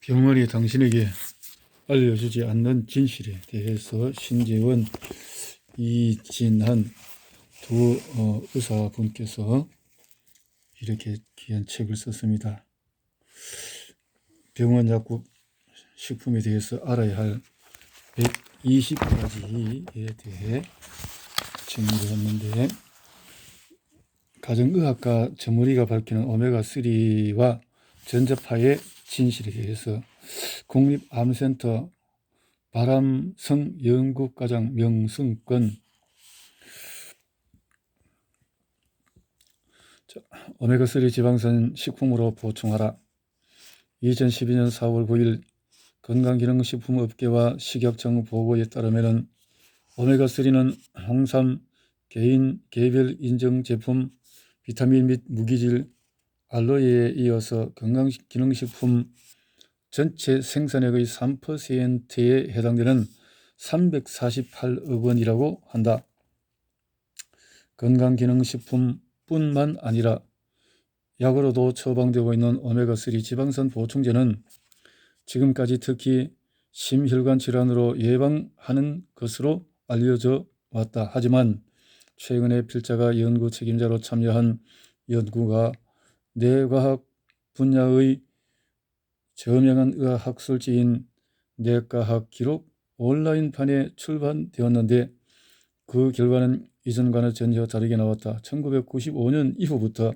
병원이 당신에게 알려주지 않는 진실에 대해서 신재원, 이진한 두 의사분께서 이렇게 귀한 책을 썼습니다. 병원 약국 식품에 대해서 알아야 할 120가지에 대해 정리를 했는데, 가정의학과 전문의가 밝히는 오메가3와 전자파의 진실에 대해서 국립암센터 바람성 연구과장 명승권, 오메가3 지방산 식품으로 보충하라. 2012년 4월 9일 건강기능식품업계와 식약청 보고에 따르면 오메가3는 홍삼, 개인 개별 인증 제품, 비타민 및 무기질, 알로에에 이어서 건강기능식품 전체 생산액의 3%에 해당되는 348억 원이라고 한다. 건강기능식품뿐만 아니라 약으로도 처방되고 있는 오메가3 지방산 보충제는 지금까지 특히 심혈관 질환으로 예방하는 것으로 알려져 왔다. 하지만 최근에 필자가 연구 책임자로 참여한 연구가 뇌과학 분야의 저명한 의학학술지인 뇌과학 기록 온라인판에 출판되었는데, 그 결과는 이전과는 전혀 다르게 나왔다. 1995년 이후부터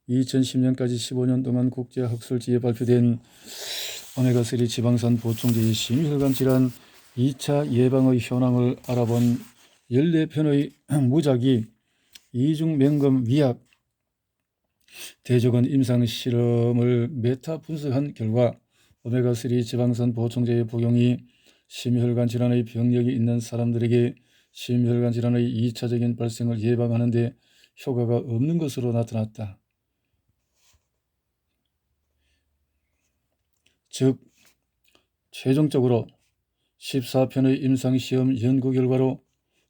2010년까지 15년 동안 국제학술지에 발표된 오메가3 지방산 보충제의 심혈관 질환 2차 예방의 효능을 알아본 14편의 무작위 이중 맹금 위약 대조건 임상 실험을 메타 분석한 결과 오메가3 지방산 보충제의 복용이 심혈관 질환의 병력이 있는 사람들에게 심혈관 질환의 2차적인 발생을 예방하는 데 효과가 없는 것으로 나타났다. 즉, 최종적으로 14편의 임상시험 연구 결과로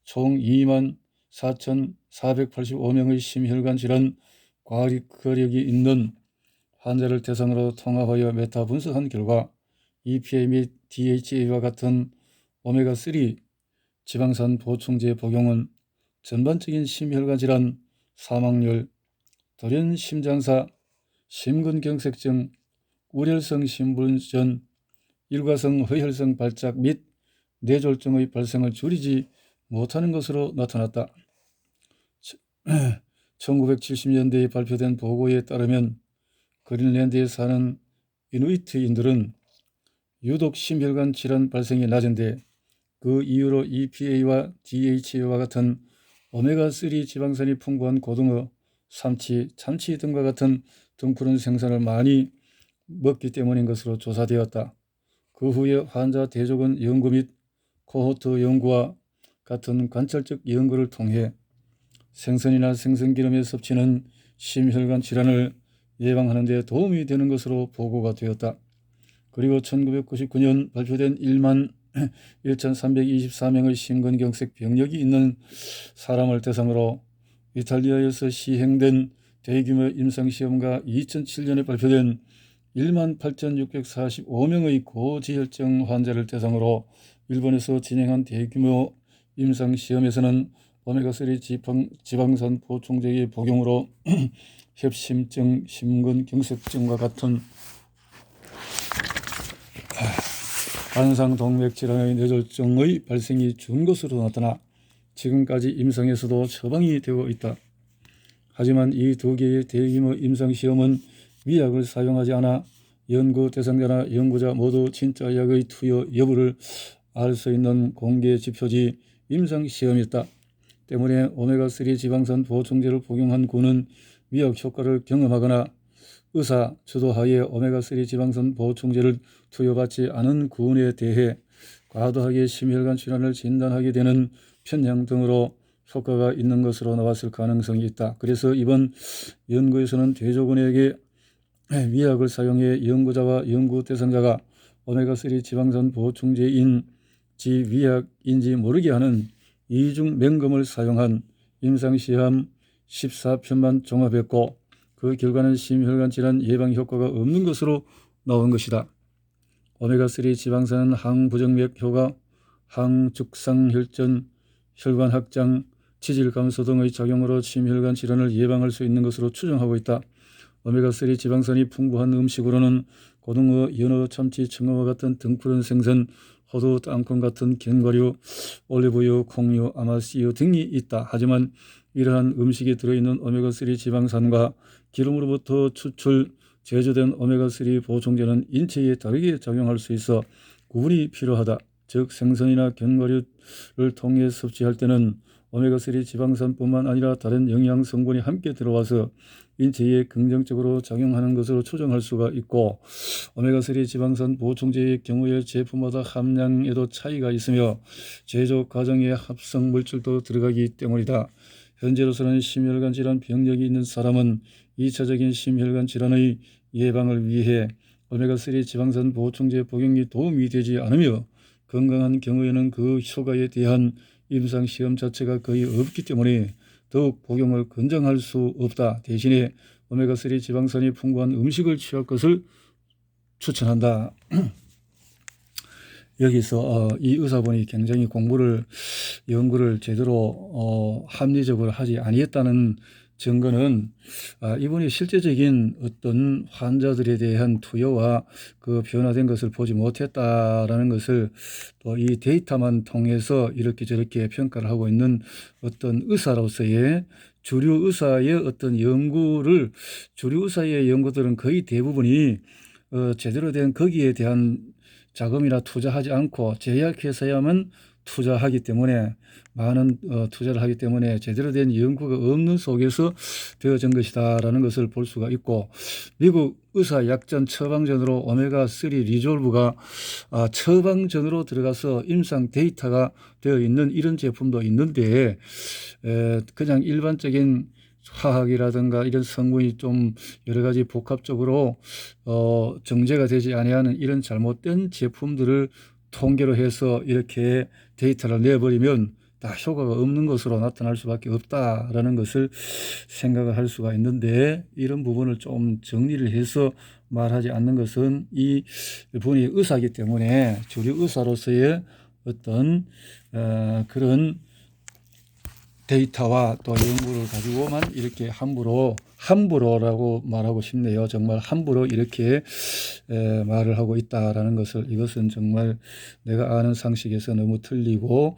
총 24,485명의 심혈관 질환 과력이 있는 환자를 대상으로 통합하여 메타 분석한 결과 EPA 및 DHA와 같은 오메가3 지방산 보충제 복용은 전반적인 심혈관 질환 사망률, 돌연 심장사, 심근경색증, 우렬성 심부전, 일과성 허혈성 발작 및 뇌졸중의 발생을 줄이지 못하는 것으로 나타났다. 1970년대에 발표된 보고에 따르면 그린랜드에 사는 이누이트인들은 유독 심혈관 질환 발생이 낮은데, 그 이유로 EPA와 DHA와 같은 오메가3 지방산이 풍부한 고등어, 삼치, 참치 등과 같은 등푸른 생선을 많이 먹기 때문인 것으로 조사되었다. 그 후에 환자 대조군 연구 및 코호트 연구와 같은 관찰적 연구를 통해 생선이나 생선기름의 섭취는 심혈관 질환을 예방하는 데 도움이 되는 것으로 보고가 되었다. 그리고 1999년 발표된 1만 1,324명의 심근경색 병력이 있는 사람을 대상으로 이탈리아에서 시행된 대규모 임상시험과 2007년에 발표된 1만 8,645명의 고지혈증 환자를 대상으로 일본에서 진행한 대규모 임상시험에서는 오메가3 지방산 보충제의 복용으로 협심증, 심근경색증과 같은 관상동맥질환의 뇌졸중의 발생이 준 것으로 나타나 지금까지 임상에서도 처방이 되고 있다. 하지만 이 두 개의 대규모 임상시험은 위약을 사용하지 않아 연구 대상자나 연구자 모두 진짜 약의 투여 여부를 알 수 있는 공개 지표지 임상시험이었다. 때문에 오메가3 지방산 보충제를 복용한 군은 위약 효과를 경험하거나 의사 주도하에 오메가3 지방산 보충제를 투여받지 않은 군에 대해 과도하게 심혈관 질환을 진단하게 되는 편향 등으로 효과가 있는 것으로 나왔을 가능성이 있다. 그래서 이번 연구에서는 대조군에게 위약을 사용해 연구자와 연구 대상자가 오메가3 지방산 보충제인지 위약인지 모르게 하는 이중 맹금을 사용한 임상시험 14편만 종합했고, 그 결과는 심혈관 질환 예방 효과가 없는 것으로 나온 것이다. 오메가3 지방산은 항부정맥 효과, 항죽상혈전, 혈관 확장, 지질 감소 등의 작용으로 심혈관 질환을 예방할 수 있는 것으로 추정하고 있다. 오메가3 지방산이 풍부한 음식으로는 고등어, 연어, 참치, 청어와 같은 등푸른 생선, 호두, 땅콩 같은 견과류, 올리브유, 콩류, 아마씨유 등이 있다. 하지만 이러한 음식에 들어있는 오메가3 지방산과 기름으로부터 추출, 제조된 오메가3 보충제는 인체에 다르게 작용할 수 있어 구분이 필요하다. 즉 생선이나 견과류를 통해 섭취할 때는 오메가3 지방산뿐만 아니라 다른 영양 성분이 함께 들어와서 인체에 긍정적으로 작용하는 것으로 추정할 수가 있고, 오메가3 지방산 보충제의 경우에 제품마다 함량에도 차이가 있으며 제조 과정에 합성 물질도 들어가기 때문이다. 현재로서는 심혈관 질환 병력이 있는 사람은 2차적인 심혈관 질환의 예방을 위해 오메가3 지방산 보충제 복용이 도움이 되지 않으며, 건강한 경우에는 그 효과에 대한 임상시험 자체가 거의 없기 때문에 더욱 복용을 권장할 수 없다. 대신에 오메가3 지방산이 풍부한 음식을 취할 것을 추천한다. 여기서 이 의사분이 굉장히 연구를 제대로 합리적으로 하지 아니했다는 증거는 이분이 실제적인 어떤 환자들에 대한 투여와 그 변화된 것을 보지 못했다라는 것을 또 이 데이터만 통해서 이렇게 저렇게 평가를 하고 있는 어떤 의사로서의 주류 의사의 어떤 주류 의사의 연구들은 거의 대부분이 제대로 된 거기에 대한 자금이나 투자하지 않고 제약회사야만 투자하기 때문에 많은 투자를 하기 때문에 제대로 된 연구가 없는 속에서 되어진 것이다라는 것을 볼 수가 있고, 미국 의사약전 처방전으로 오메가3 리졸브가 처방전으로 들어가서 임상 데이터가 되어 있는 이런 제품도 있는데, 그냥 일반적인 화학이라든가 이런 성분이 좀 여러 가지 복합적으로 정제가 되지 아니하는 이런 잘못된 제품들을 통계로 해서 이렇게 데이터를 내버리면 다 효과가 없는 것으로 나타날 수밖에 없다라는 것을 생각을 할 수가 있는데, 이런 부분을 좀 정리를 해서 말하지 않는 것은 이 분이 의사이기 때문에 주류 의사로서의 어떤 그런 데이터와 또 연구를 가지고만 이렇게 함부로라고 말하고 싶네요. 정말 함부로 이렇게 말을 하고 있다라는 것을, 이것은 정말 내가 아는 상식에서 너무 틀리고,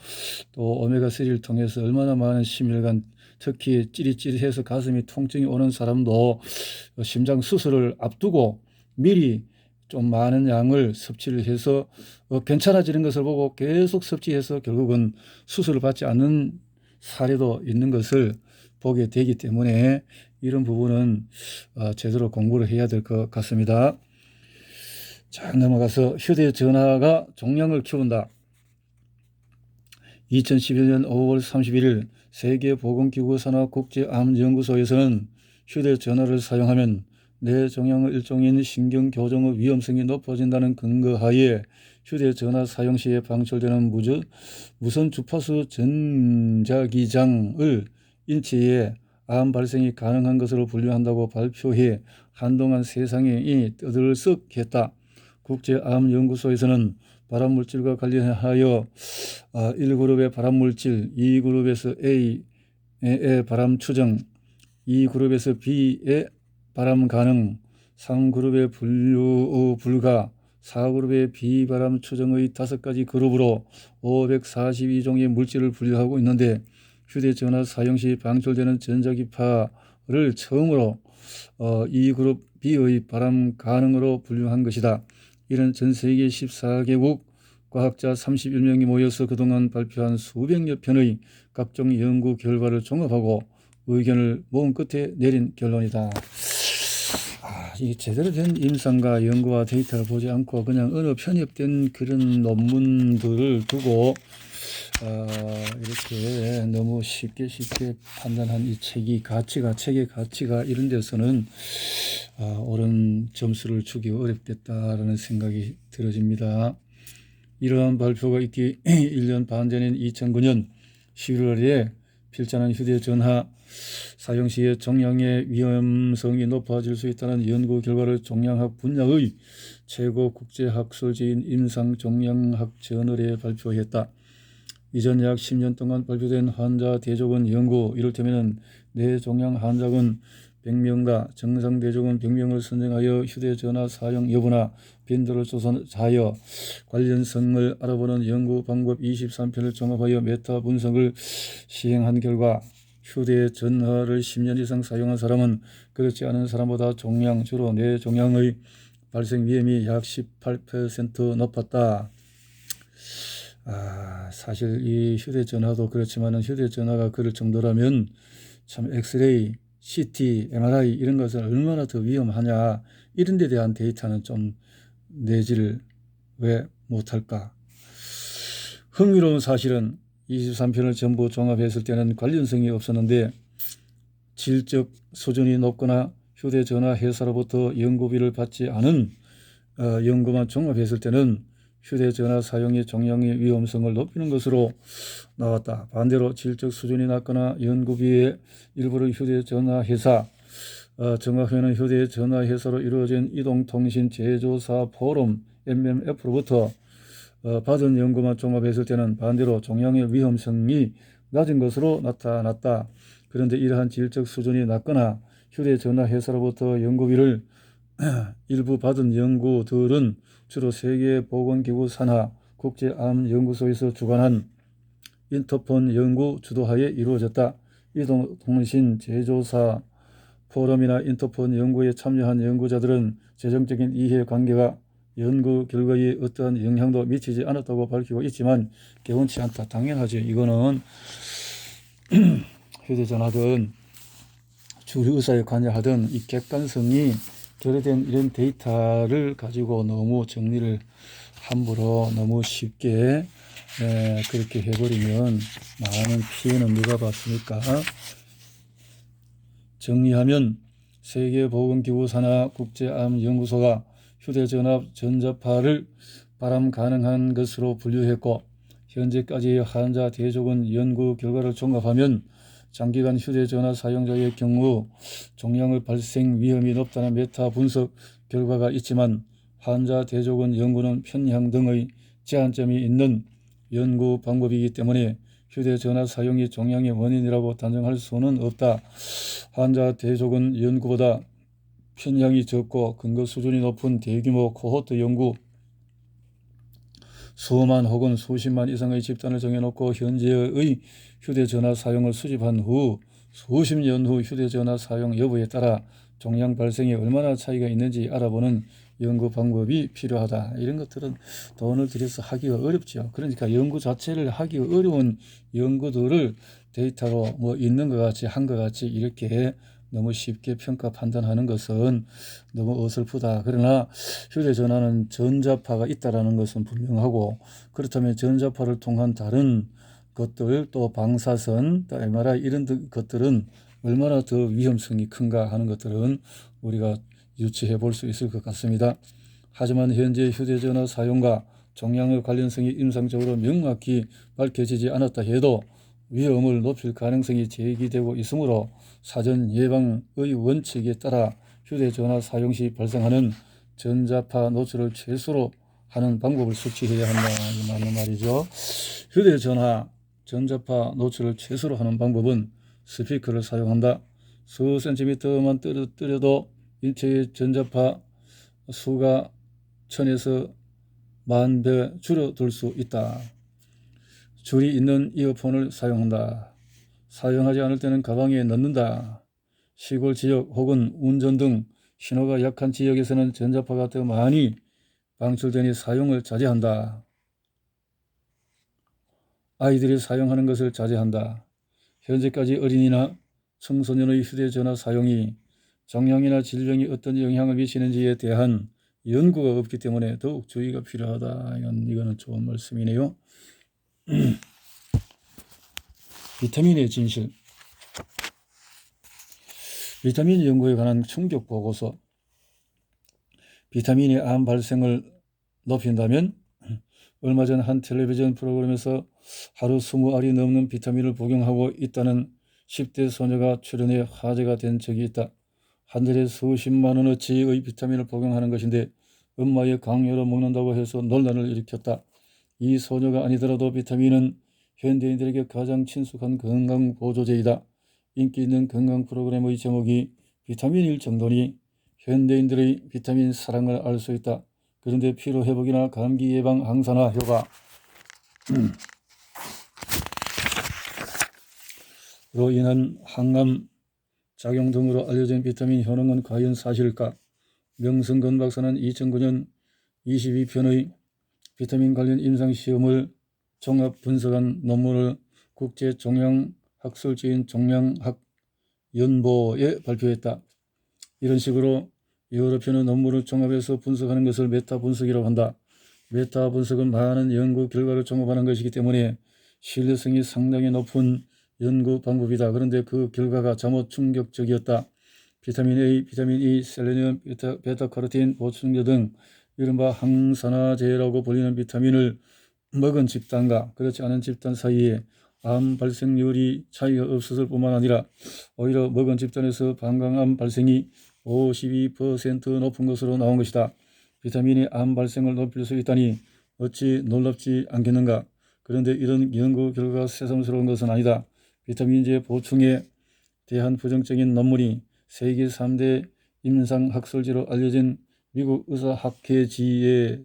또 오메가3를 통해서 얼마나 많은 심혈관, 특히 찌릿찌릿해서 가슴이 통증이 오는 사람도 심장 수술을 앞두고 미리 좀 많은 양을 섭취를 해서 괜찮아지는 것을 보고 계속 섭취해서 결국은 수술을 받지 않는 사례도 있는 것을 보게 되기 때문에 이런 부분은 제대로 공부를 해야 될 것 같습니다. 자, 넘어가서 휴대전화가 종양을 키운다. 2011년 5월 31일 세계보건기구 산하 국제암연구소에서는 휴대전화를 사용하면 뇌종양의 일종인 신경교정의 위험성이 높아진다는 근거하에 휴대전화 사용 시에 방출되는 무선 주파수 전자기장을 인체에 암 발생이 가능한 것으로 분류한다고 발표해 한동안 세상이 떠들썩했다. 국제암연구소에서는 발암물질과 관련하여 1그룹의 발암물질, 2그룹에서 A의 발암 추정, 2그룹에서 B의 발암 가능, 3그룹의 분류 불가, 4그룹의 비발암 추정의 5가지 그룹으로 542종의 물질을 분류하고 있는데, 휴대전화 사용 시 방출되는 전자기파를 처음으로 2그룹 B의 발암 가능으로 분류한 것이다. 이는 전 세계 14개국 과학자 31명이 모여서 그동안 발표한 수백여 편의 각종 연구 결과를 종합하고 의견을 모은 끝에 내린 결론이다. 이 제대로 된 임상과 연구와 데이터를 보지 않고 그냥 어느 편협된 그런 논문들을 두고 이렇게 너무 쉽게 판단한 이 책의 가치가 이런 데서는 옳은 점수를 주기 어렵겠다라는 생각이 들어집니다. 이러한 발표가 있기 1년 반 전인 2009년 11월에 필자는 휴대전화 사용 시에 종양의 위험성이 높아질 수 있다는 연구 결과를 종양학 분야의 최고 국제학술지인 임상종양학저널에 발표했다. 이전 약 10년 동안 발표된 환자 대조군 연구, 이를테면 뇌종양 환자군 100명과 정상 대조군 100명을 선정하여 휴대전화 사용 여부나 빈도를 조사하여 관련성을 알아보는 연구 방법 23편을 종합하여 메타 분석을 시행한 결과 휴대전화를 10년 이상 사용한 사람은 그렇지 않은 사람보다 종양, 주로 뇌종양의 발생 위험이 약 18% 높았다. 사실 이 휴대전화도 그렇지만 휴대전화가 그럴 정도라면 참 엑스레이, CT, MRI 이런 것은 얼마나 더 위험하냐, 이런 데 대한 데이터는 좀 내지를 왜 못할까. 흥미로운 사실은 23편을 전부 종합했을 때는 관련성이 없었는데 질적 수준이 높거나 휴대전화 회사로부터 연구비를 받지 않은 연구만 종합했을 때는 휴대전화 사용이 종양의 위험성을 높이는 것으로 나왔다. 반대로 질적 수준이 낮거나 연구비의 일부를 휴대전화 회사, 정확히는 휴대전화 회사로 이루어진 이동통신 제조사 포럼 MMF로부터 받은 연구만 종합했을 때는 반대로 종양의 위험성이 낮은 것으로 나타났다. 그런데 이러한 질적 수준이 낮거나 휴대전화 회사로부터 연구비를 일부 받은 연구들은 주로 세계보건기구 산하 국제암연구소에서 주관한 인터폰 연구 주도하에 이루어졌다. 이동통신 제조사 포럼이나 인터폰 연구에 참여한 연구자들은 재정적인 이해관계가 연구 결과에 어떠한 영향도 미치지 않았다고 밝히고 있지만 개운치 않다. 당연하지. 이거는 휴대전화든 주류의사에 관여하든 이 객관성이 결여된 이런 데이터를 가지고 너무 정리를 함부로 너무 쉽게 그렇게 해버리면 많은 피해는 누가 봤습니까? 정리하면 세계보건기구 산하 국제암연구소가 휴대전화 전자파를 발암 가능한 것으로 분류했고 현재까지의 환자 대조군 연구 결과를 종합하면 장기간 휴대전화 사용자의 경우 종양의 발생 위험이 높다는 메타 분석 결과가 있지만 환자 대조군 연구는 편향 등의 제한점이 있는 연구 방법이기 때문에 휴대전화 사용이 종양의 원인이라고 단정할 수는 없다. 환자 대조군 연구보다 편향이 적고 근거 수준이 높은 대규모 코호트 연구, 수만 혹은 수십만 이상의 집단을 정해놓고 현재의 휴대전화 사용을 수집한 후 수십 년 후 휴대전화 사용 여부에 따라 종양 발생에 얼마나 차이가 있는지 알아보는 연구 방법이 필요하다. 이런 것들은 돈을 들여서 하기가 어렵죠. 그러니까 연구 자체를 하기가 어려운 연구들을 데이터로 뭐 있는 것 같이 한 것 같이 이렇게 너무 쉽게 평가 판단하는 것은 너무 어설프다. 그러나 휴대전화는 전자파가 있다는 것은 분명하고 그렇다면 전자파를 통한 다른 것들 또 방사선, 또 MRI 이런 것들은 얼마나 더 위험성이 큰가 하는 것들은 우리가 유추해 볼 수 있을 것 같습니다. 하지만 현재 휴대전화 사용과 종양의 관련성이 임상적으로 명확히 밝혀지지 않았다 해도 위험을 높일 가능성이 제기되고 있으므로 사전 예방의 원칙에 따라 휴대전화 사용 시 발생하는 전자파 노출을 최소로 하는 방법을 숙지해야 한다. 이 맞는 말이죠. 휴대전화 전자파 노출을 최소로 하는 방법은 스피커를 사용한다. 수 센티미터만 떨어도 인체의 전자파 수가 1000에서 10,000배 줄어들 수 있다. 줄이 있는 이어폰을 사용한다. 사용하지 않을 때는 가방에 넣는다. 시골 지역 혹은 운전 등 신호가 약한 지역에서는 전자파가 더 많이 방출되니 사용을 자제한다. 아이들이 사용하는 것을 자제한다. 현재까지 어린이나 청소년의 휴대전화 사용이 종양이나 질병에 어떤 영향을 미치는지에 대한 연구가 없기 때문에 더욱 주의가 필요하다. 이거는 좋은 말씀이네요. 비타민의 진실. 비타민 연구에 관한 충격 보고서. 비타민이 암 발생을 높인다면 얼마 전 한 텔레비전 프로그램에서 하루 20알이 넘는 비타민을 복용하고 있다는 10대 소녀가 출연해 화제가 된 적이 있다. 한 달에 수십만 원어치의 비타민을 복용하는 것인데 엄마의 강요로 먹는다고 해서 논란을 일으켰다. 이 소녀가 아니더라도 비타민은 현대인들에게 가장 친숙한 건강 보조제이다. 인기 있는 건강 프로그램의 제목이 비타민일 정도니 현대인들의 비타민 사랑을 알 수 있다. 그런데 피로 회복이나 감기 예방, 항산화 효과로 인한 항암 작용 등으로 알려진 비타민 효능은 과연 사실일까? 명승건 박사는 2009년 22편의 비타민 관련 임상시험을 종합 분석한 논문을 국제종양학술지인 종양학연보에 발표했다. 이런 식으로 여러 편의 논문을 종합해서 분석하는 것을 메타 분석이라고 한다. 메타 분석은 많은 연구 결과를 종합하는 것이기 때문에 신뢰성이 상당히 높은 연구 방법이다. 그런데 그 결과가 잘못 충격적이었다. 비타민 A, 비타민 E, 셀레늄, 베타카로틴 보충제 등 이른바 항산화제라고 불리는 비타민을 먹은 집단과 그렇지 않은 집단 사이에 암 발생률이 차이가 없었을 뿐만 아니라 오히려 먹은 집단에서 방광암 발생이 52% 높은 것으로 나온 것이다. 비타민이 암 발생을 높일 수 있다니 어찌 놀랍지 않겠는가. 그런데 이런 연구 결과가 새삼스러운 것은 아니다. 비타민제 보충에 대한 부정적인 논문이 세계 3대 임상학술지로 알려진 미국 의사학회지에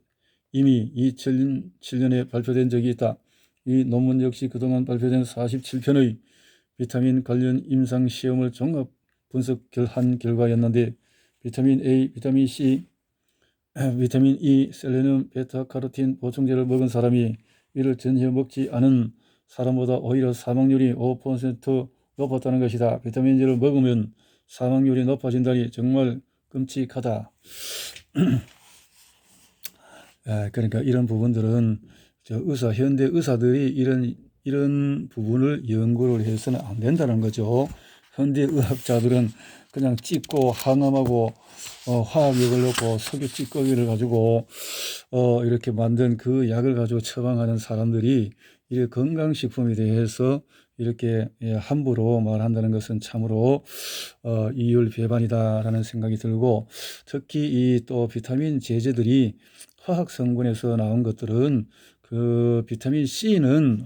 이미 2007년에 발표된 적이 있다. 이 논문 역시 그동안 발표된 47편의 비타민 관련 임상시험을 종합 분석한 결과였는데 비타민 A, 비타민 C, 비타민 E, 셀레늄, 베타카로틴 보충제를 먹은 사람이 이를 전혀 먹지 않은 사람보다 오히려 사망률이 5% 높았다는 것이다. 비타민제를 먹으면 사망률이 높아진다니 정말 끔찍하다. 그러니까 이런 부분들은 현대 의사들이 이런 부분을 연구를 해서는 안 된다는 거죠. 현대 의학자들은 그냥 찍고 항암하고 화학약을 넣고 석유 찌꺼기를 가지고 이렇게 만든 그 약을 가지고 처방하는 사람들이 이 건강식품에 대해서 이렇게 함부로 말한다는 것은 참으로 이율배반이다라는 생각이 들고, 특히 이 또 비타민 제제들이 화학 성분에서 나온 것들은 그 비타민 C는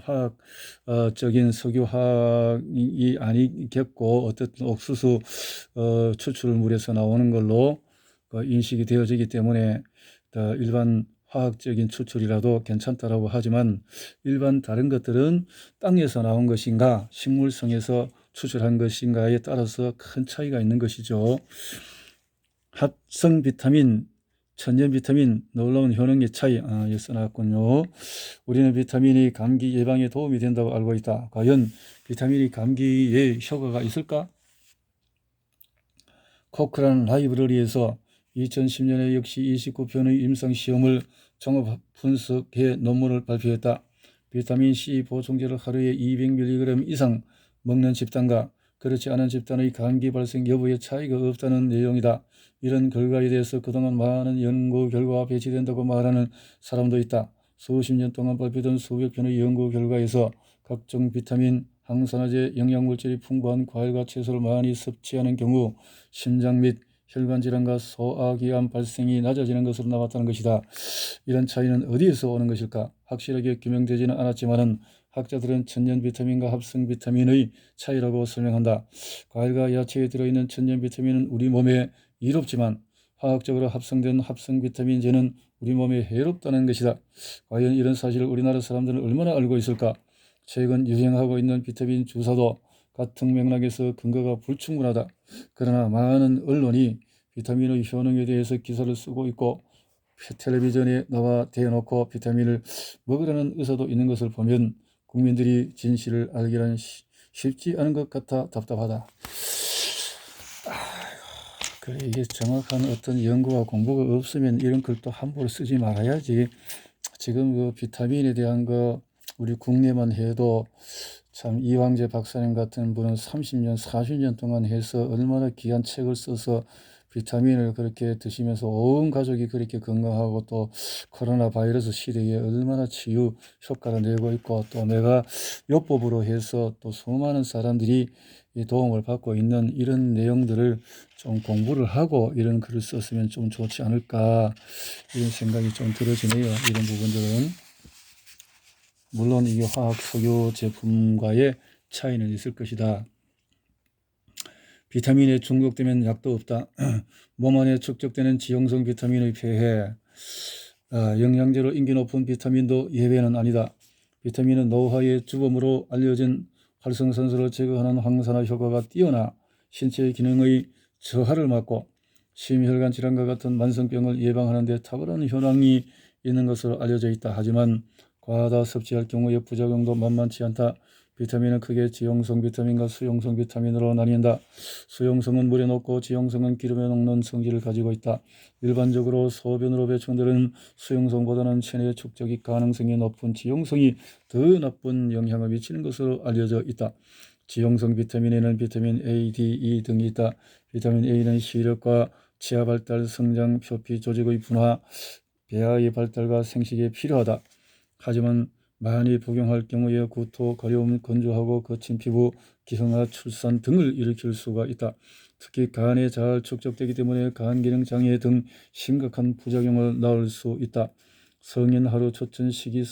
화학적인 석유화학이 아니겠고 어쨌든 옥수수 추출물에서 나오는 걸로 인식이 되어지기 때문에 일반 화학적인 추출이라도 괜찮다라고 하지만 일반 다른 것들은 땅에서 나온 것인가 식물성에서 추출한 것인가에 따라서 큰 차이가 있는 것이죠. 합성 비타민, 천연 비타민 놀라운 효능의 차이 여기 써놨군요. 우리는 비타민이 감기 예방에 도움이 된다고 알고 있다. 과연 비타민이 감기에 효과가 있을까? 코크란 라이브러리에서 2010년에 역시 29편의 임상시험을 종합 분석해 논문을 발표했다. 비타민 C 보충제를 하루에 200mg 이상 먹는 집단과 그렇지 않은 집단의 감기 발생 여부에 차이가 없다는 내용이다. 이런 결과에 대해서 그동안 많은 연구 결과가 배치된다고 말하는 사람도 있다. 수십 년 동안 발표된 수백 편의 연구 결과에서 각종 비타민, 항산화제, 영양물질이 풍부한 과일과 채소를 많이 섭취하는 경우 심장 및 혈관 질환과 소화기암 발생이 낮아지는 것으로 나왔다는 것이다. 이런 차이는 어디에서 오는 것일까? 확실하게 규명되지는 않았지만은 학자들은 천연 비타민과 합성 비타민의 차이라고 설명한다. 과일과 야채에 들어있는 천연 비타민은 우리 몸에 이롭지만 화학적으로 합성된 합성 비타민제는 우리 몸에 해롭다는 것이다. 과연 이런 사실을 우리나라 사람들은 얼마나 알고 있을까? 최근 유행하고 있는 비타민 주사도 같은 맥락에서 근거가 불충분하다. 그러나 많은 언론이 비타민의 효능에 대해서 기사를 쓰고 있고 텔레비전에 나와 대놓고 비타민을 먹으라는 의사도 있는 것을 보면 국민들이 진실을 알기란 쉽지 않은 것 같아 답답하다. 그래, 이게 정확한 어떤 연구와 공부가 없으면 이런 걸 또 함부로 쓰지 말아야지. 지금 그 비타민에 대한 거 우리 국내만 해도 참 이황재 박사님 같은 분은 30년, 40년 동안 해서 얼마나 귀한 책을 써서 비타민을 그렇게 드시면서 온 가족이 그렇게 건강하고 또 코로나 바이러스 시대에 얼마나 치유 효과를 내고 있고 또 내가 요법으로 해서 또 수많은 사람들이 이 도움을 받고 있는 이런 내용들을 좀 공부를 하고 이런 글을 썼으면 좀 좋지 않을까 이런 생각이 좀 들어지네요. 이런 부분들은 물론 이게 화학 석유 제품과의 차이는 있을 것이다. 비타민에 중독되면 약도 없다. 몸 안에 축적되는 지용성 비타민의 폐해, 영양제로 인기 높은 비타민도 예외는 아니다. 비타민은 노화의 주범으로 알려진 활성산소를 제거하는 항산화 효과가 뛰어나 신체의 기능의 저하를 막고 심혈관 질환과 같은 만성병을 예방하는 데 탁월한 효능이 있는 것으로 알려져 있다. 하지만 과다 섭취할 경우의 부작용도 만만치 않다. 비타민은 크게 지용성 비타민과 수용성 비타민으로 나뉜다. 수용성은 물에 녹고 지용성은 기름에 녹는 성질을 가지고 있다. 일반적으로 소변으로 배출되는 수용성보다는 체내 축적이 가능성이 높은 지용성이 더 나쁜 영향을 미치는 것으로 알려져 있다. 지용성 비타민에는 비타민 A, D, E 등이 있다. 비타민 A는 시력과 치아 발달, 성장, 표피 조직의 분화, 배아의 발달과 생식에 필요하다. 하지만 많이 복용할 경우에 구토, 가려움, 건조하고 거친 피부, 기형아, 출산 등을 일으킬 수가 있다. 특히 간에 잘 축적되기 때문에 간 기능 장애 등 심각한 부작용을 낳을 수 있다. 성인 하루 초천 식이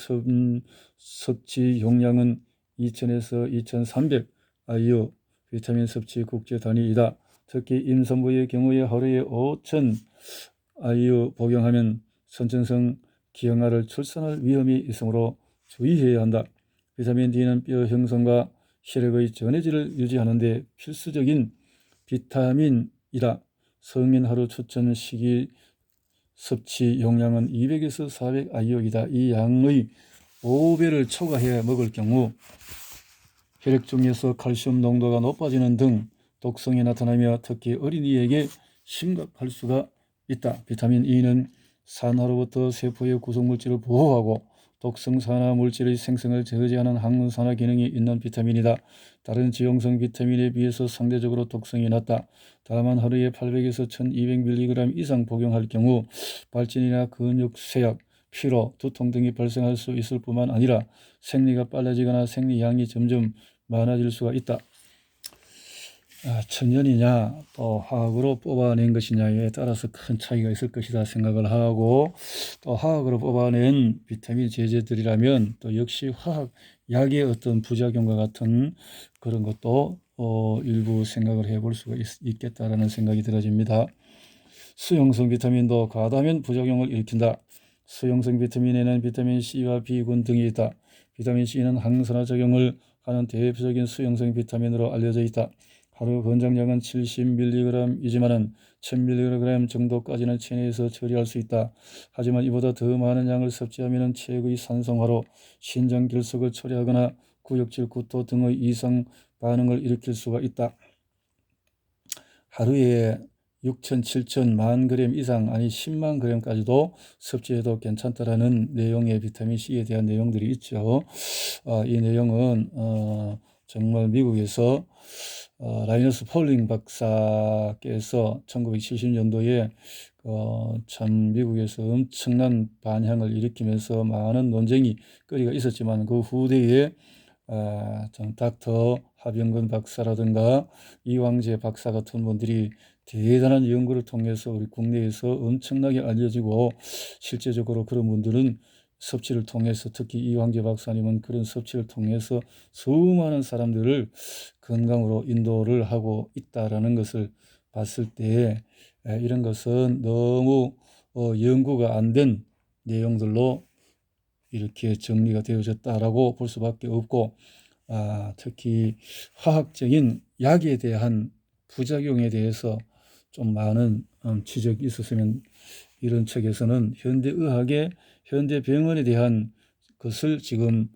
섭취 용량은 2000에서 2300 IU 비타민 섭취 국제 단위이다. 특히 임산부의 경우에 하루에 5000 IU 복용하면 선천성 기형아를 출산할 위험이 있으므로 주의해야 한다. 비타민 D는 뼈 형성과 혈액의 전해질을 유지하는 데 필수적인 비타민이다. 성인 하루 추천 식이 섭취 용량은 200에서 400 IU이다. 이 양의 5배를 초과해 먹을 경우 혈액 중에서 칼슘 농도가 높아지는 등 독성이 나타나며 특히 어린이에게 심각할 수가 있다. 비타민 E는 산화로부터 세포의 구성물질을 보호하고 독성 산화 물질의 생성을 저지하는 항산화 기능이 있는 비타민이다. 다른 지용성 비타민에 비해서 상대적으로 독성이 낮다. 다만 하루에 800에서 1200mg 이상 복용할 경우 발진이나 근육 쇠약, 피로, 두통 등이 발생할 수 있을 뿐만 아니라 생리가 빨라지거나 생리량이 점점 많아질 수가 있다. 천연이냐 또 화학으로 뽑아낸 것이냐에 따라서 큰 차이가 있을 것이다 생각을 하고 또 화학으로 뽑아낸 비타민 제제들이라면 또 역시 화학 약의 어떤 부작용과 같은 그런 것도 일부 생각을 해볼 수가 있겠다라는 생각이 들어집니다. 수용성 비타민도 과다하면 부작용을 일으킨다. 수용성 비타민에는 비타민 C와 B군 등이 있다. 비타민 C는 항산화 작용을 하는 대표적인 수용성 비타민으로 알려져 있다. 하루 권장량은 70mg이지만 1000mg 정도까지는 체내에서 처리할 수 있다. 하지만 이보다 더 많은 양을 섭취하면 체의 산성화로 신장 결석을 초래하거나 구역질 구토 등의 이상 반응을 일으킬 수가 있다. 하루에 6천, 7천, 10,000g 이상 아니 10만 g까지도 섭취해도 괜찮다라는 내용의 비타민C에 대한 내용들이 있죠. 이 내용은 정말 미국에서 라이너스 폴링 박사께서 1970년도에 참 미국에서 엄청난 반향을 일으키면서 많은 논쟁이 거리가 있었지만 그 후대에 닥터 하병근 박사라든가 이왕재 박사 같은 분들이 대단한 연구를 통해서 우리 국내에서 엄청나게 알려지고 실제적으로 그런 분들은 섭취를 통해서 특히 이왕재 박사님은 그런 섭취를 통해서 수많은 사람들을 건강으로 인도를 하고 있다라는 것을 봤을 때 이런 것은 너무 연구가 안 된 내용들로 이렇게 정리가 되어졌다라고 볼 수밖에 없고 특히 화학적인 약에 대한 부작용에 대해서 좀 많은 지적이 있었으면 이런 책에서는 현대의학의 현대병원에 대한 것을 지금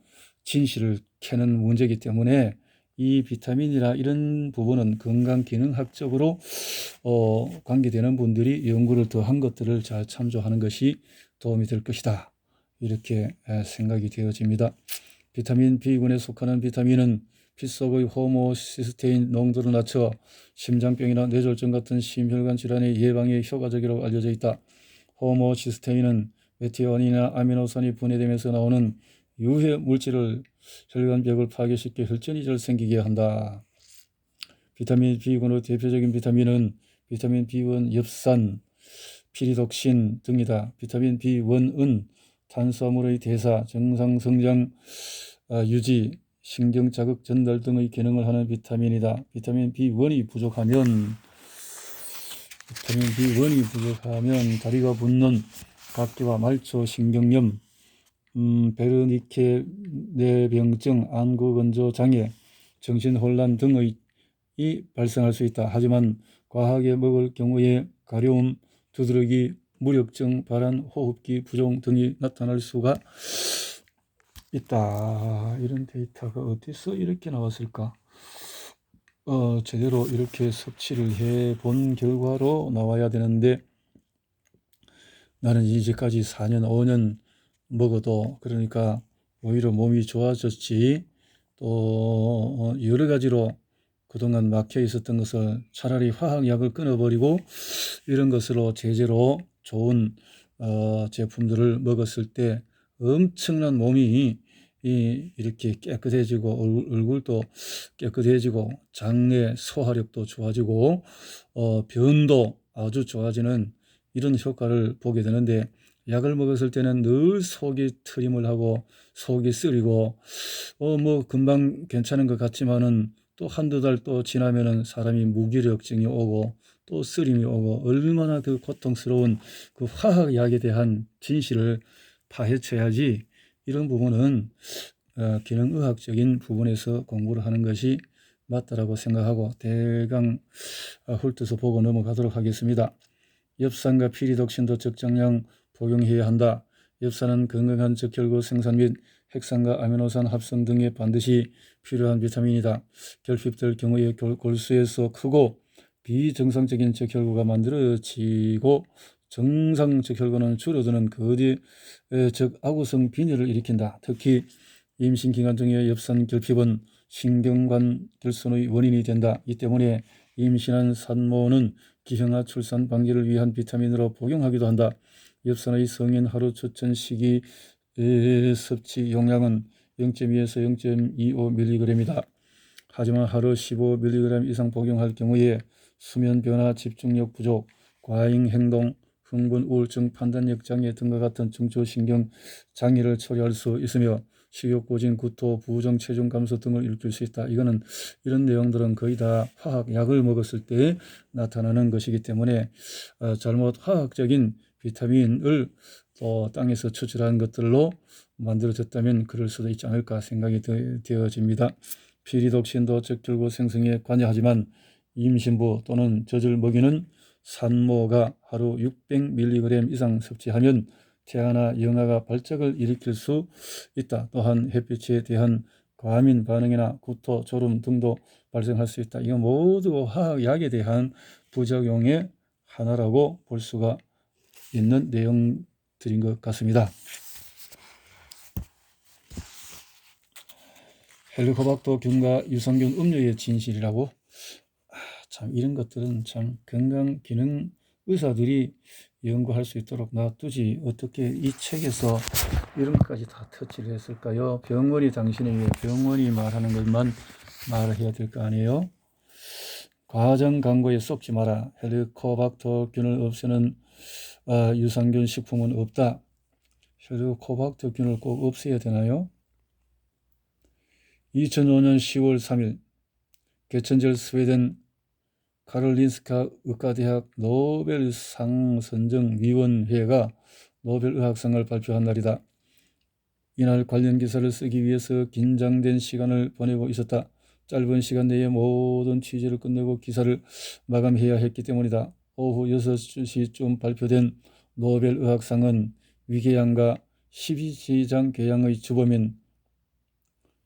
진실을 캐는 문제이기 때문에 이 비타민이나 이런 부분은 건강기능학적으로 관계되는 분들이 연구를 더 한 것들을 잘 참조하는 것이 도움이 될 것이다. 이렇게 생각이 되어집니다. 비타민 B군에 속하는 비타민은 피 속의 호모시스테인 농도를 낮춰 심장병이나 뇌졸중 같은 심혈관 질환의 예방에 효과적이라고 알려져 있다. 호모시스테인은 메티오닌이나 아미노산이 분해되면서 나오는 유해 물질을 혈관벽을 파괴시켜 혈전이를 생기게 한다. 비타민 B군의 대표적인 비타민은 비타민 B1, 엽산, 피리독신 등이다. 비타민 B1은 탄수화물의 대사, 정상 성장 유지, 신경 자극 전달 등의 기능을 하는 비타민이다. 비타민 B1이 부족하면 다리가 붓는 각기와 말초 신경염, 베르니케 뇌병증, 안구건조 장애, 정신혼란 등의 발생할 수 있다. 하지만 과하게 먹을 경우에 가려움, 두드러기, 무력증, 발한, 호흡기 부종 등이 나타날 수가 있다. 이런 데이터가 어디서 이렇게 나왔을까? 제대로 이렇게 섭취를 해본 결과로 나와야 되는데 나는 이제까지 4년, 5년 먹어도 그러니까 오히려 몸이 좋아졌지 또 여러 가지로 그동안 막혀 있었던 것을 차라리 화학약을 끊어버리고 이런 것으로 제재로 좋은 제품들을 먹었을 때 엄청난 몸이 이렇게 깨끗해지고 얼굴도 깨끗해지고 장내 소화력도 좋아지고 변도 아주 좋아지는 이런 효과를 보게 되는데 약을 먹었을 때는 늘 속이 트림을 하고 속이 쓰리고 뭐 금방 괜찮은 것 같지만은 또 한두 달 또 지나면은 사람이 무기력증이 오고 또 쓰림이 오고 얼마나 그 고통스러운 그 화학약에 대한 진실을 파헤쳐야지 이런 부분은 기능의학적인 부분에서 공부를 하는 것이 맞다라고 생각하고 대강 훑어서 보고 넘어가도록 하겠습니다. 엽산과 피리독신도 적정량 복용해야 한다. 엽산은 건강한 적혈구 생산 및 핵산과 아미노산 합성 등에 반드시 필요한 비타민이다. 결핍될 경우에 골수에서 크고 비정상적인 적혈구가 만들어지고 정상 적혈구는 줄어드는 거대 악우성 빈혈을 일으킨다. 특히 임신 기간 중에 엽산 결핍은 신경관 결손의 원인이 된다. 이 때문에 임신한 산모는 기형아 출산 방지를 위한 비타민으로 복용하기도 한다. 엽산의 성인 하루 추천 시기 섭취 용량은 0.2에서 0.25mg이다. 하지만 하루 15mg 이상 복용할 경우에 수면 변화, 집중력 부족, 과잉 행동, 흥분, 우울증, 판단력 장애 등과 같은 중추신경 장애를 초래할 수 있으며 식욕 고진, 구토, 부정, 체중 감소 등을 일으킬 수 있다. 이런 내용들은 거의 다 화학약을 먹었을 때 나타나는 것이기 때문에 잘못 화학적인 비타민을 또 땅에서 추출한 것들로 만들어졌다면 그럴 수도 있지 않을까 생각이 되어집니다. 피리독신도 적혈구 생성에 관여하지만 임신부 또는 젖을 먹이는 산모가 하루 600mg 이상 섭취하면 태아나 영아가 발작을 일으킬 수 있다. 또한 햇빛에 대한 과민 반응이나 구토, 졸음 등도 발생할 수 있다. 이거 모두 화학약에 대한 부작용의 하나라고 볼 수가 있는 내용들인 것 같습니다. 헬리코박터균과 유산균 음료의 진실이라고? 참 이런 것들은 참 건강기능 의사들이 연구할 수 있도록 놔두지 어떻게 이 책에서 이런 것까지 다 터치를 했을까요? 병원이 말하는 것만 말을 해야 될 거 아니에요? 과정 광고에 쏙지 마라. 헬리코박터균을 없애는 유산균 식품은 없다. 헬리코박터균을 꼭 없애야 되나요? 2005년 10월 3일 개천절 스웨덴 카롤린스카 의과대학 노벨상 선정위원회가 노벨의학상을 발표한 날이다. 이날 관련 기사를 쓰기 위해서 긴장된 시간을 보내고 있었다. 짧은 시간 내에 모든 취재를 끝내고 기사를 마감해야 했기 때문이다. 오후 6시쯤 발표된 노벨의학상은 위궤양과 십이지장 궤양의 주범인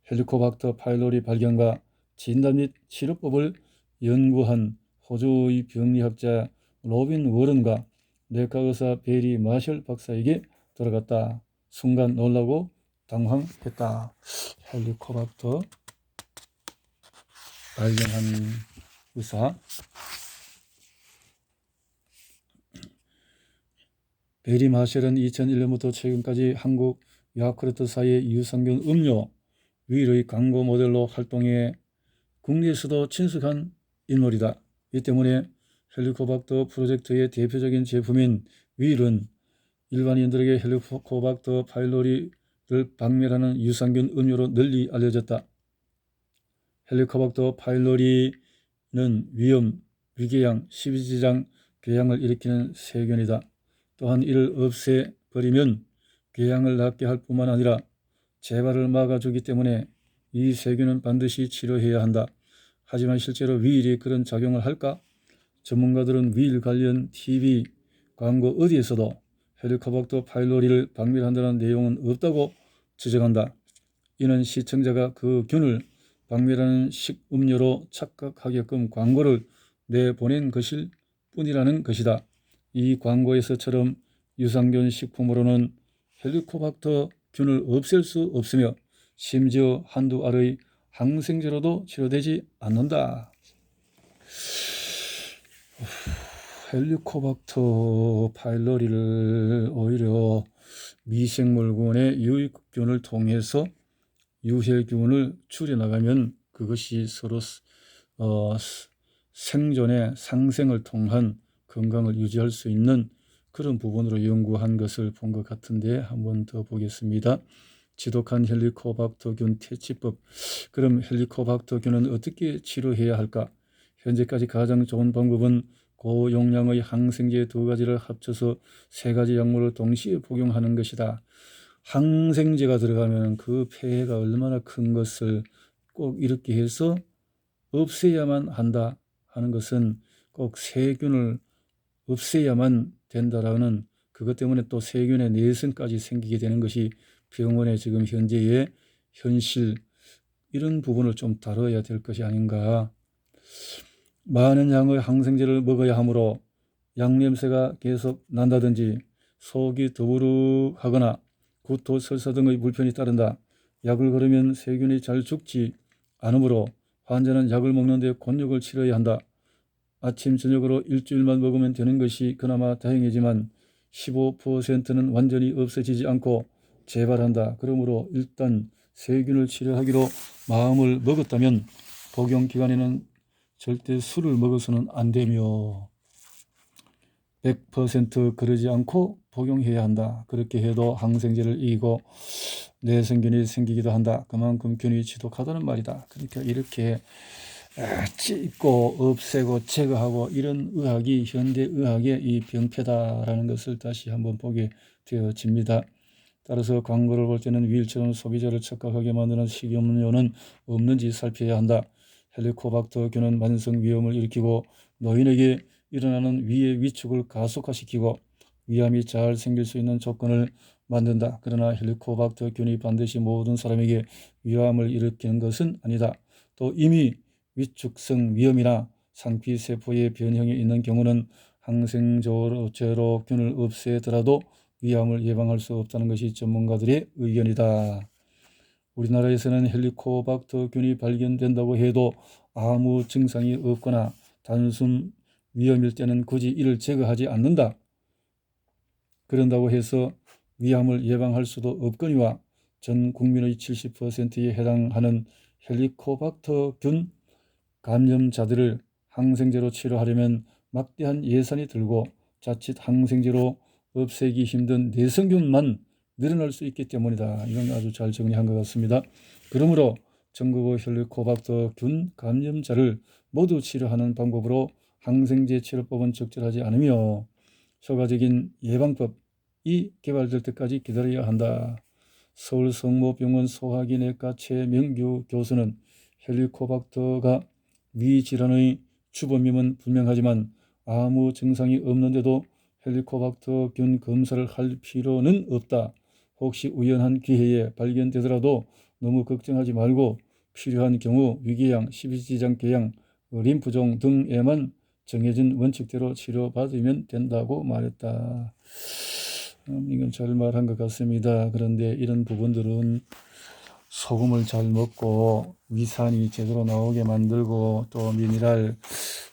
헬리코박터 파일로리 발견과 진단 및 치료법을 연구한 호주의 병리학자 로빈 워런과 내과의사 베리 마셜 박사에게 돌아갔다. 순간 놀라고 당황했다. 헬리코박터 발견한 의사 베리 마셸은 2001년부터 최근까지 한국 야쿠르트사의 유산균 음료 윌의 광고 모델로 활동해 국내에서도 친숙한 인물이다. 이 때문에 헬리코박터 프로젝트의 대표적인 제품인 윌은 일반인들에게 헬리코박터 파일로리를 박멸하는 유산균 음료로 널리 알려졌다. 헬리코박터 파일로리는 위염, 위궤양, 십이지장 궤양을 일으키는 세균이다. 또한 이를 없애버리면 궤양을 낫게 할 뿐만 아니라 재발을 막아주기 때문에 이 세균은 반드시 치료해야 한다. 하지만 실제로 윌이 그런 작용을 할까? 전문가들은 윌 관련 TV 광고 어디에서도 헬리코박터 파일로리를 박멸한다는 내용은 없다고 지적한다. 이는 시청자가 그 균을 박멸하는 식음료로 착각하게끔 광고를 내보낸 것일 뿐이라는 것이다. 이 광고에서처럼 유산균 식품으로는 헬리코박터 균을 없앨 수 없으며 심지어 한두 알의 항생제로도 치료되지 않는다. 헬리코박터 파일로리를 오히려 미생물군의 유익균을 통해서 유해균을 줄여나가면 그것이 서로 생존의 상생을 통한 건강을 유지할 수 있는 그런 부분으로 연구한 것을 본 것 같은데 한번 더 보겠습니다. 지독한 헬리코박터균 퇴치법. 그럼 헬리코박터균은 어떻게 치료해야 할까? 현재까지 가장 좋은 방법은 고용량의 항생제 2가지를 합쳐서 3가지 약물을 동시에 복용하는 것이다. 항생제가 들어가면 그 폐해가 얼마나 큰 것을 꼭 이렇게 해서 없애야만 한다 하는 것은 꼭 세균을 없애야만 된다라는 그것 때문에 또 세균의 내성까지 생기게 되는 것이 병원의 지금 현재의 현실, 이런 부분을 좀 다뤄야 될 것이 아닌가. 많은 양의 항생제를 먹어야 하므로 양냄새가 계속 난다든지 속이 더부룩하거나 구토, 설사 등의 불편이 따른다. 약을 걸으면 세균이 잘 죽지 않으므로 환자는 약을 먹는 데 곤욕을 치러야 한다. 아침 저녁으로 일주일만 먹으면 되는 것이 그나마 다행이지만 15%는 완전히 없어지지 않고 재발한다. 그러므로 일단 세균을 치료하기로 마음을 먹었다면 복용 기간에는 절대 술을 먹어서는 안 되며 100% 그러지 않고 복용해야 한다. 그렇게 해도 항생제를 이기고 내성균이 생기기도 한다. 그만큼 균이 지독하다는 말이다. 그러니까 이렇게 찢고 없애고 제거하고 이런 의학이 현대의학의 이 병폐다라는 것을 다시 한번 보게 되어집니다. 따라서 광고를 볼 때는 윌처럼 소비자를 착각하게 만드는 식이음료는 없는지 살펴야 한다. 헬리코박터균은 만성 위염을 일으키고 노인에게 일어나는 위의 위축을 가속화시키고 위암이 잘 생길 수 있는 조건을 만든다. 그러나 헬리코박터균이 반드시 모든 사람에게 위암을 일으키는 것은 아니다. 또 이미 위축성 위염이나 상피세포의 변형이 있는 경우는 항생제로 균을 없애더라도 위암을 예방할 수 없다는 것이 전문가들의 의견이다. 우리나라에서는 헬리코박터균이 발견된다고 해도 아무 증상이 없거나 단순 위염일 때는 굳이 이를 제거하지 않는다. 그런다고 해서 위암을 예방할 수도 없거니와 전 국민의 70%에 해당하는 헬리코박터균 감염자들을 항생제로 치료하려면 막대한 예산이 들고 자칫 항생제로 없애기 힘든 내성균만 늘어날 수 있기 때문이다. 이건 아주 잘 정리한 것 같습니다. 그러므로 전국의 헬리코박터균 감염자를 모두 치료하는 방법으로 항생제 치료법은 적절하지 않으며 효과적인 예방법이 개발될 때까지 기다려야 한다. 서울 성모병원 소화기내과 최명규 교수는 헬리코박터가 위 질환의 주범임은 분명하지만 아무 증상이 없는데도 헬리코박터균 검사를 할 필요는 없다. 혹시 우연한 기회에 발견되더라도 너무 걱정하지 말고 필요한 경우 위궤양, 십이지장 궤양, 림프종 등에만 정해진 원칙대로 치료받으면 된다고 말했다. 이건 잘 말한 것 같습니다. 그런데 이런 부분들은 소금을 잘 먹고 위산이 제대로 나오게 만들고 또 미네랄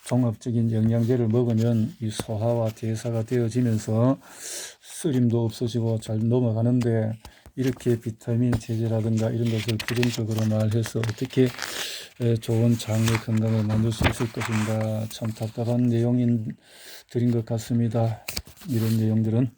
종합적인 영양제를 먹으면 이 소화와 대사가 되어지면서 쓰림도 없어지고 잘 넘어가는데, 이렇게 비타민 체제라든가 이런 것을 부정적으로 말해서 어떻게 좋은 장의 건강을 만들 수 있을 것인가, 참 답답한 내용인 드린 것 같습니다. 이런 내용들은